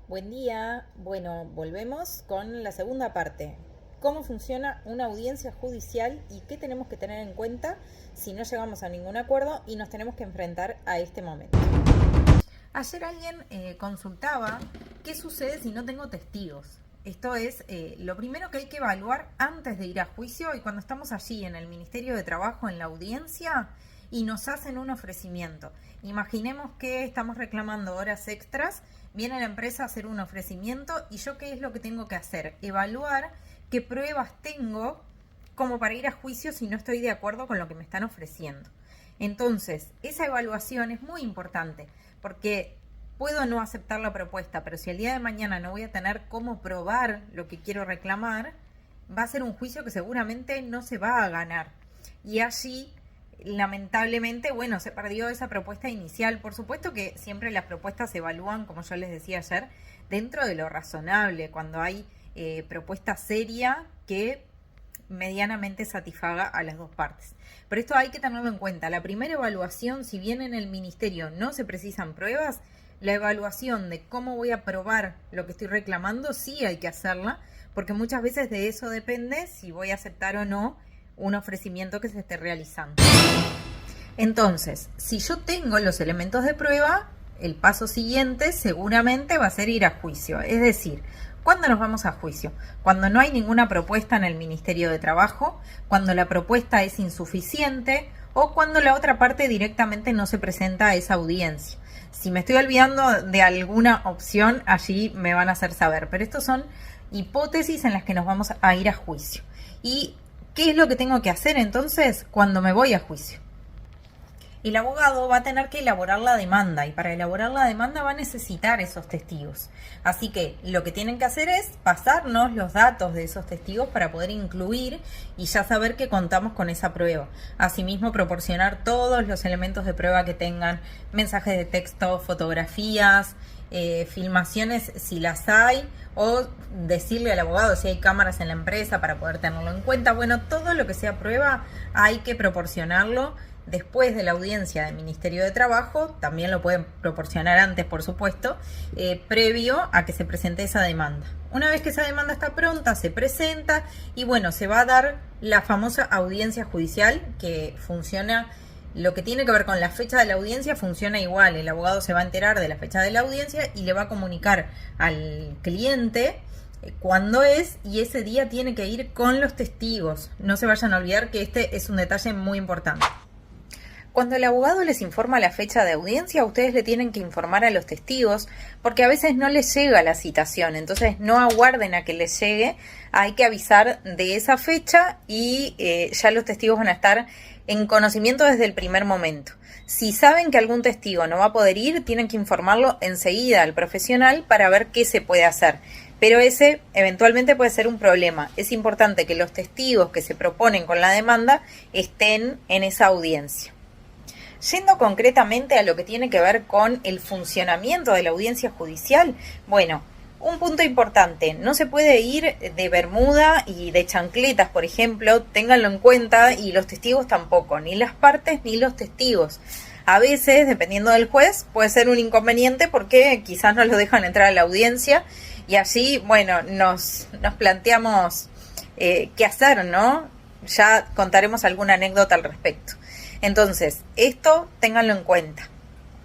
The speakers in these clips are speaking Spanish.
Buen día. Bueno, volvemos con la segunda parte. ¿Cómo funciona una audiencia judicial y qué tenemos que tener en cuenta si no llegamos a ningún acuerdo y nos tenemos que enfrentar a este momento? Ayer alguien consultaba qué sucede si no tengo testigos. Esto es lo primero que hay que evaluar antes de ir a juicio y cuando estamos allí en el Ministerio de Trabajo, en la audiencia, y nos hacen un ofrecimiento. Imaginemos que estamos reclamando horas extras, viene la empresa a hacer un ofrecimiento y yo qué es lo que tengo que hacer, evaluar qué pruebas tengo como para ir a juicio si no estoy de acuerdo con lo que me están ofreciendo. Entonces, esa evaluación es muy importante porque puedo no aceptar la propuesta, pero si el día de mañana no voy a tener cómo probar lo que quiero reclamar, va a ser un juicio que seguramente no se va a ganar. Y allí, lamentablemente, bueno, se perdió esa propuesta inicial. Por supuesto que siempre las propuestas se evalúan, como yo les decía ayer, dentro de lo razonable, cuando hay propuesta seria que medianamente satisfaga a las dos partes. Pero esto hay que tenerlo en cuenta. La primera evaluación, si bien en el ministerio no se precisan pruebas, la evaluación de cómo voy a probar lo que estoy reclamando sí hay que hacerla, porque muchas veces de eso depende si voy a aceptar o no un ofrecimiento que se esté realizando. Entonces, si yo tengo los elementos de prueba, el paso siguiente seguramente va a ser ir a juicio. Es decir, ¿cuándo nos vamos a juicio? Cuando no hay ninguna propuesta en el Ministerio de Trabajo, cuando la propuesta es insuficiente o cuando la otra parte directamente no se presenta a esa audiencia. Si me estoy olvidando de alguna opción, allí me van a hacer saber. Pero estos son hipótesis en las que nos vamos a ir a juicio. ¿Y qué es lo que tengo que hacer entonces cuando me voy a juicio? El abogado va a tener que elaborar la demanda y para elaborar la demanda va a necesitar esos testigos. Así que lo que tienen que hacer es pasarnos los datos de esos testigos para poder incluir y ya saber que contamos con esa prueba. Asimismo, proporcionar todos los elementos de prueba que tengan, mensajes de texto, fotografías, filmaciones si las hay, o decirle al abogado si hay cámaras en la empresa para poder tenerlo en cuenta. Bueno, todo lo que sea prueba hay que proporcionarlo después de la audiencia del Ministerio de Trabajo. También lo pueden proporcionar antes, por supuesto, previo a que se presente esa demanda. Una vez que esa demanda está pronta, se presenta y bueno, se va a dar la famosa audiencia judicial que funciona. Lo que tiene que ver con la fecha de la audiencia funciona igual. El abogado se va a enterar de la fecha de la audiencia y le va a comunicar al cliente cuándo es, y ese día tiene que ir con los testigos. No se vayan a olvidar que este es un detalle muy importante. Cuando el abogado les informa la fecha de audiencia, ustedes le tienen que informar a los testigos, porque a veces no les llega la citación, entonces no aguarden a que les llegue, hay que avisar de esa fecha y ya los testigos van a estar en conocimiento desde el primer momento. Si saben que algún testigo no va a poder ir, tienen que informarlo enseguida al profesional para ver qué se puede hacer. Pero ese eventualmente puede ser un problema. Es importante que los testigos que se proponen con la demanda estén en esa audiencia. Yendo concretamente a lo que tiene que ver con el funcionamiento de la audiencia judicial, bueno, un punto importante, no se puede ir de bermuda y de chancletas, por ejemplo, ténganlo en cuenta, y los testigos tampoco, ni las partes ni los testigos. A veces, dependiendo del juez, puede ser un inconveniente porque quizás no los dejan entrar a la audiencia y allí, bueno, nos planteamos qué hacer, ¿no? Ya contaremos alguna anécdota al respecto. Entonces, esto ténganlo en cuenta.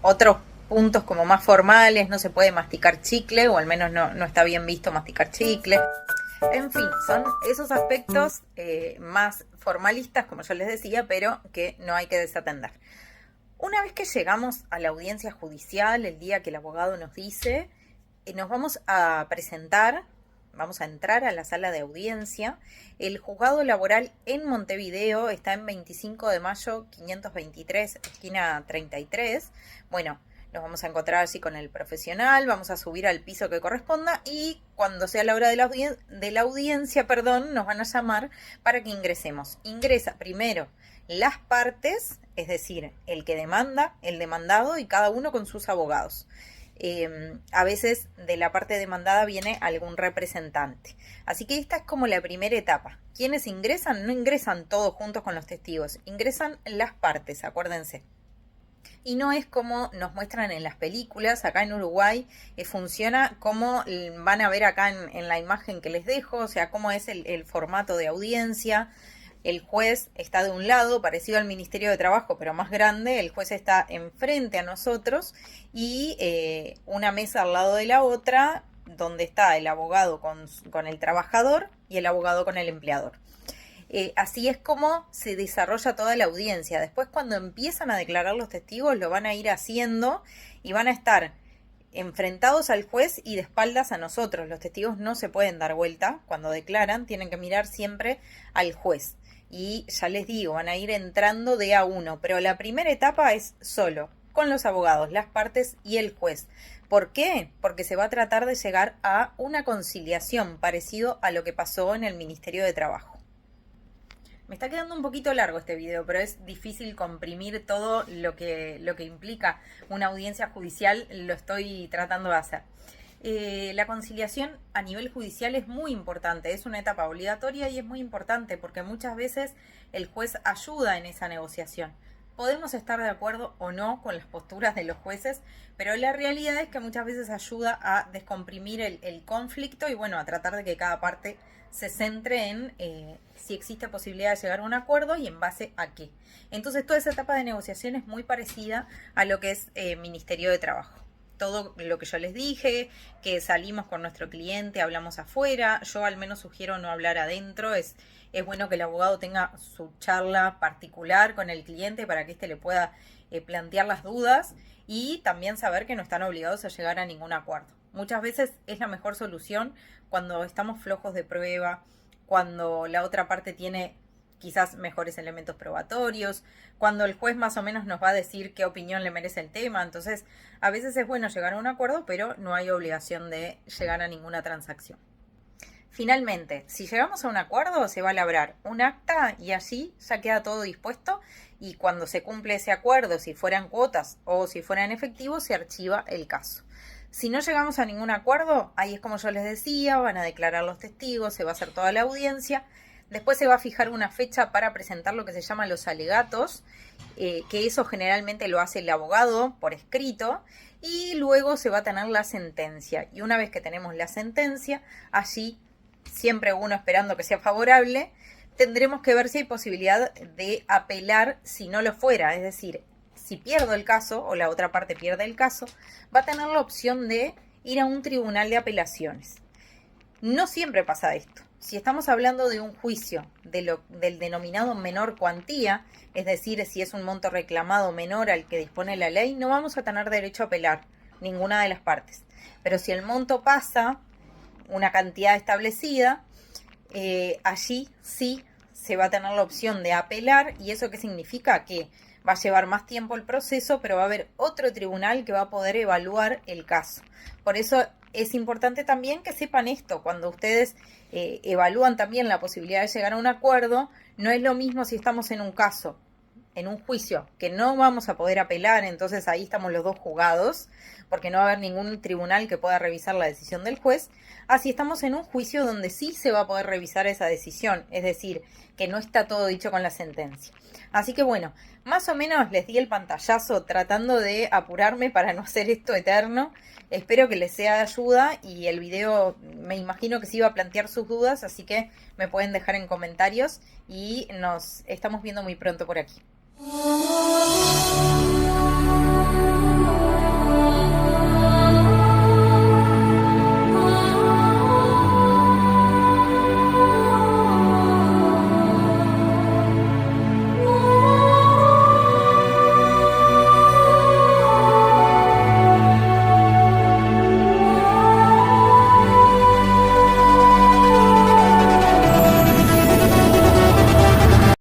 Otros puntos como más formales, no se puede masticar chicle, o al menos no está bien visto masticar chicle. En fin, son esos aspectos más formalistas, como yo les decía, pero que no hay que desatender. Una vez que llegamos a la audiencia judicial, el día que el abogado nos dice, nos vamos a presentar. Vamos a entrar a la sala de audiencia. El juzgado laboral en Montevideo está en 25 de mayo 523, esquina 33. Bueno, nos vamos a encontrar así con el profesional, vamos a subir al piso que corresponda y cuando sea la hora de la audiencia, nos van a llamar para que ingresemos. Ingresa primero las partes, es decir, el que demanda, el demandado y cada uno con sus abogados. A veces de la parte demandada viene algún representante. Así que esta es como la primera etapa. Quienes ingresan, no ingresan todos juntos con los testigos, ingresan las partes, acuérdense. Y no es como nos muestran en las películas. Acá en Uruguay funciona como van a ver acá en la imagen que les dejo, o sea, cómo es el formato de audiencia. El juez está de un lado, parecido al Ministerio de Trabajo, pero más grande. El juez está enfrente a nosotros y una mesa al lado de la otra, donde está el abogado con el trabajador y el abogado con el empleador. Así es como se desarrolla toda la audiencia. Después, cuando empiezan a declarar los testigos, lo van a ir haciendo y van a estar enfrentados al juez y de espaldas a nosotros. Los testigos no se pueden dar vuelta cuando declaran, tienen que mirar siempre al juez. Y ya les digo, van a ir entrando de a uno, pero la primera etapa es solo, con los abogados, las partes y el juez. ¿Por qué? Porque se va a tratar de llegar a una conciliación parecido a lo que pasó en el Ministerio de Trabajo. Me está quedando un poquito largo este video, pero es difícil comprimir todo lo que implica una audiencia judicial, lo estoy tratando de hacer. La conciliación a nivel judicial es muy importante, es una etapa obligatoria y es muy importante porque muchas veces el juez ayuda en esa negociación. Podemos estar de acuerdo o no con las posturas de los jueces, pero la realidad es que muchas veces ayuda a descomprimir el conflicto y bueno, a tratar de que cada parte se centre en si existe posibilidad de llegar a un acuerdo y en base a qué. Entonces toda esa etapa de negociación es muy parecida a lo que es Ministerio de Trabajo. Todo lo que yo les dije, que salimos con nuestro cliente, hablamos afuera, yo al menos sugiero no hablar adentro, es bueno que el abogado tenga su charla particular con el cliente para que éste le pueda plantear las dudas y también saber que no están obligados a llegar a ningún acuerdo. Muchas veces es la mejor solución cuando estamos flojos de prueba, cuando la otra parte tiene quizás mejores elementos probatorios, cuando el juez más o menos nos va a decir qué opinión le merece el tema. Entonces, a veces es bueno llegar a un acuerdo, pero no hay obligación de llegar a ninguna transacción. Finalmente, si llegamos a un acuerdo, se va a labrar un acta y allí ya queda todo dispuesto y cuando se cumple ese acuerdo, si fueran cuotas o si fuera en efectivo, se archiva el caso. Si no llegamos a ningún acuerdo, ahí es como yo les decía, van a declarar los testigos, se va a hacer toda la audiencia. Después se va a fijar una fecha para presentar lo que se llama los alegatos, que eso generalmente lo hace el abogado por escrito, y luego se va a tener la sentencia. Y una vez que tenemos la sentencia, allí, siempre uno esperando que sea favorable, tendremos que ver si hay posibilidad de apelar si no lo fuera, es decir, si pierdo el caso o la otra parte pierde el caso, va a tener la opción de ir a un tribunal de apelaciones. No siempre pasa esto. Si estamos hablando de un juicio del denominado menor cuantía, es decir, si es un monto reclamado menor al que dispone la ley, no vamos a tener derecho a apelar ninguna de las partes. Pero si el monto pasa una cantidad establecida, allí sí se va a tener la opción de apelar. ¿Y eso qué significa? Que va a llevar más tiempo el proceso, pero va a haber otro tribunal que va a poder evaluar el caso. Por eso es importante también que sepan esto. Cuando ustedes evalúan también la posibilidad de llegar a un acuerdo, no es lo mismo si estamos en un caso, en un juicio, que no vamos a poder apelar, entonces ahí estamos los dos jugados, porque no va a haber ningún tribunal que pueda revisar la decisión del juez. Así estamos en un juicio donde sí se va a poder revisar esa decisión, es decir, que no está todo dicho con la sentencia. Así que bueno, más o menos les di el pantallazo tratando de apurarme para no hacer esto eterno. Espero que les sea de ayuda y el video me imagino que se iba a plantear sus dudas, así que me pueden dejar en comentarios y nos estamos viendo muy pronto por aquí.